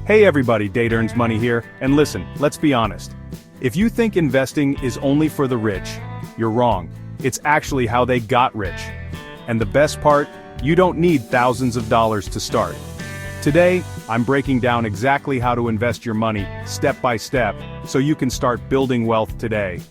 Hey everybody, Date Earns Money here, and listen, let's be honest. If you think investing is only for the rich, you're wrong. It's actually how they got rich. And the best part, you don't need thousands of dollars to start. Today, I'm breaking down exactly how to invest your money, step by step, so you can start building wealth today.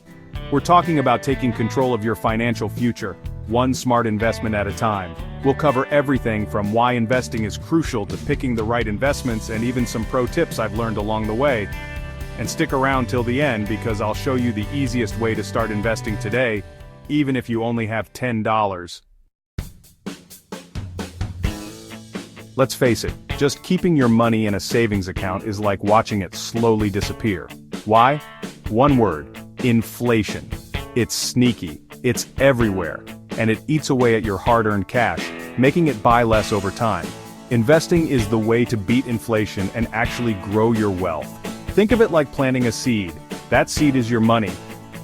We're talking about taking control of your financial future, one smart investment at a time. We'll cover everything from why investing is crucial to picking the right investments and even some pro tips I've learned along the way. And stick around till the end because I'll show you the easiest way to start investing today, even if you only have $10. Let's face it, just keeping your money in a savings account is like watching it slowly disappear. Why? One word: inflation. It's sneaky, it's everywhere, and it eats away at your hard-earned cash, making it buy less over time. Investing is the way to beat inflation and actually grow your wealth. Think of it like planting a seed. That seed is your money.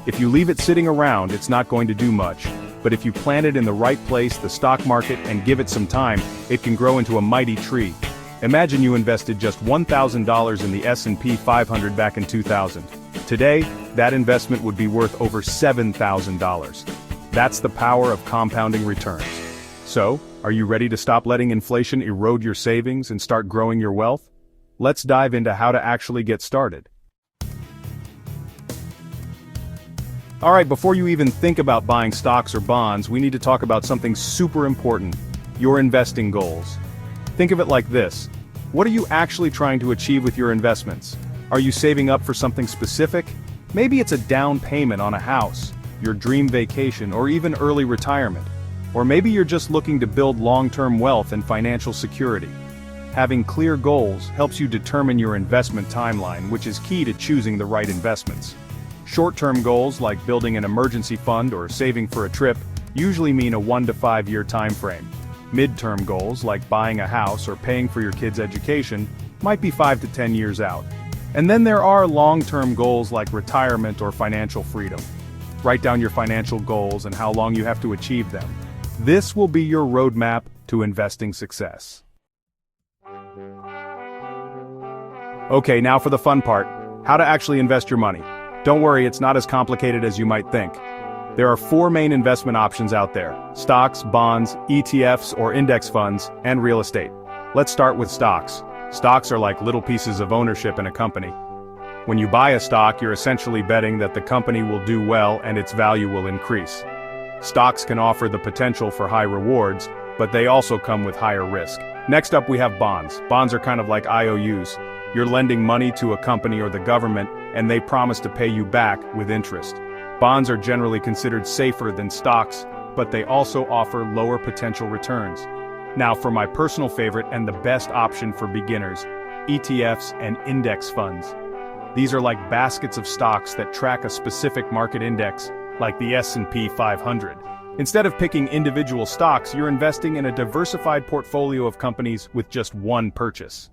If you leave it sitting around, it's not going to do much. But if you plant it in the right place, the stock market, and give it some time, it can grow into a mighty tree. Imagine you invested just $1,000 in the S&P 500 back in 2000. Today, that investment would be worth over $7,000. That's the power of compounding returns. So, are you ready to stop letting inflation erode your savings and start growing your wealth? Let's dive into how to actually get started. Alright, before you even think about buying stocks or bonds, we need to talk about something super important: your investing goals. Think of it like this. What are you actually trying to achieve with your investments? Are you saving up for something specific? Maybe it's a down payment on a house, your dream vacation, or even early retirement. Or maybe you're just looking to build long-term wealth and financial security. Having clear goals helps you determine your investment timeline, which is key to choosing the right investments. Short-term goals like building an emergency fund or saving for a trip usually mean a 1 to 5 year time frame. Mid-term goals like buying a house or paying for your kids' education might be 5 to 10 years out. And then there are long-term goals like retirement or financial freedom. Write down your financial goals and how long you have to achieve them. This will be your roadmap to investing success. Okay, now for the fun part: how to actually invest your money. Don't worry, it's not as complicated as you might think. There are 4 main investment options out there: stocks, bonds, ETFs or index funds, and real estate. Let's start with stocks. Stocks are like little pieces of ownership in a company. When you buy a stock, you're essentially betting that the company will do well and its value will increase. Stocks can offer the potential for high rewards, but they also come with higher risk. Next up we have bonds. Bonds are kind of like IOUs. You're lending money to a company or the government, and they promise to pay you back with interest. Bonds are generally considered safer than stocks, but they also offer lower potential returns. Now for my personal favorite and the best option for beginners: ETFs and index funds. These are like baskets of stocks that track a specific market index, like the S&P 500. Instead of picking individual stocks, you're investing in a diversified portfolio of companies with just one purchase.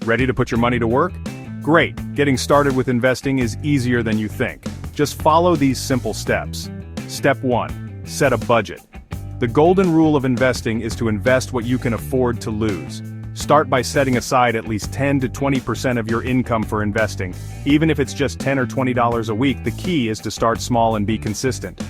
Ready to put your money to work? Great! Getting started with investing is easier than you think. Just follow these simple steps. Step 1. Set a budget. The golden rule of investing is to invest what you can afford to lose. Start by setting aside at least 10 to 20% of your income for investing. Even if it's just $10 or $20 a week, the key is to start small and be consistent.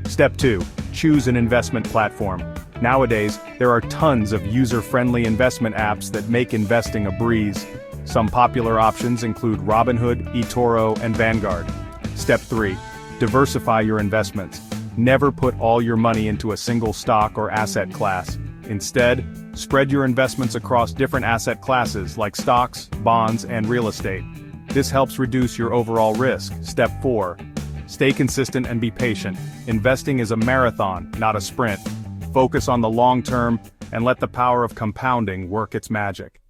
Step 2. Choose an investment platform. Nowadays, there are tons of user-friendly investment apps that make investing a breeze. Some popular options include Robinhood, eToro, and Vanguard. Step 3. Diversify your investments. Never put all your money into a single stock or asset class. Instead, spread your investments across different asset classes like stocks, bonds, and real estate. This helps reduce your overall risk. Step 4. Stay consistent and be patient. Investing is a marathon, not a sprint. Focus on the long term, and let the power of compounding work its magic.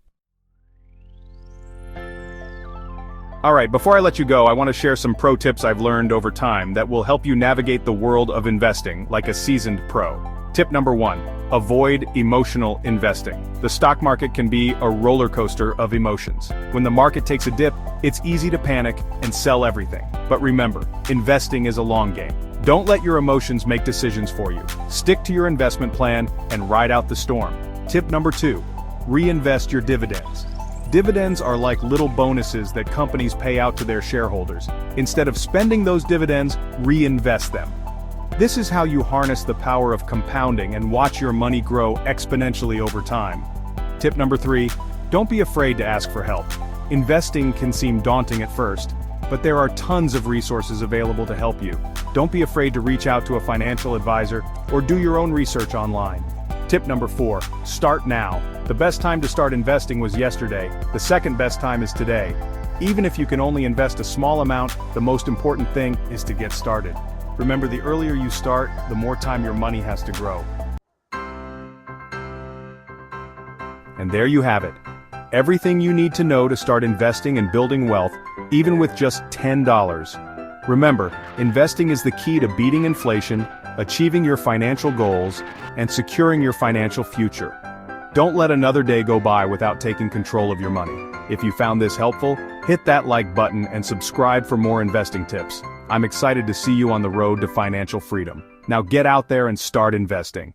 Alright, before I let you go, I want to share some pro tips I've learned over time that will help you navigate the world of investing like a seasoned pro. Tip number 1. Avoid emotional investing. The stock market can be a roller coaster of emotions. When the market takes a dip, it's easy to panic and sell everything. But remember, investing is a long game. Don't let your emotions make decisions for you. Stick to your investment plan and ride out the storm. Tip number 2. Reinvest your dividends. Dividends are like little bonuses that companies pay out to their shareholders. Instead of spending those dividends, reinvest them. This is how you harness the power of compounding and watch your money grow exponentially over time. Tip number 3, don't be afraid to ask for help. Investing can seem daunting at first, but there are tons of resources available to help you. Don't be afraid to reach out to a financial advisor or do your own research online. Tip number 4, start now. The best time to start investing was yesterday. The second best time is today. Even if you can only invest a small amount, the most important thing is to get started. Remember, the earlier you start, the more time your money has to grow. And there you have it. Everything you need to know to start investing and building wealth, even with just $10. Remember, investing is the key to beating inflation, achieving your financial goals, and securing your financial future. Don't let another day go by without taking control of your money. If you found this helpful, hit that like button and subscribe for more investing tips. I'm excited to see you on the road to financial freedom. Now get out there and start investing.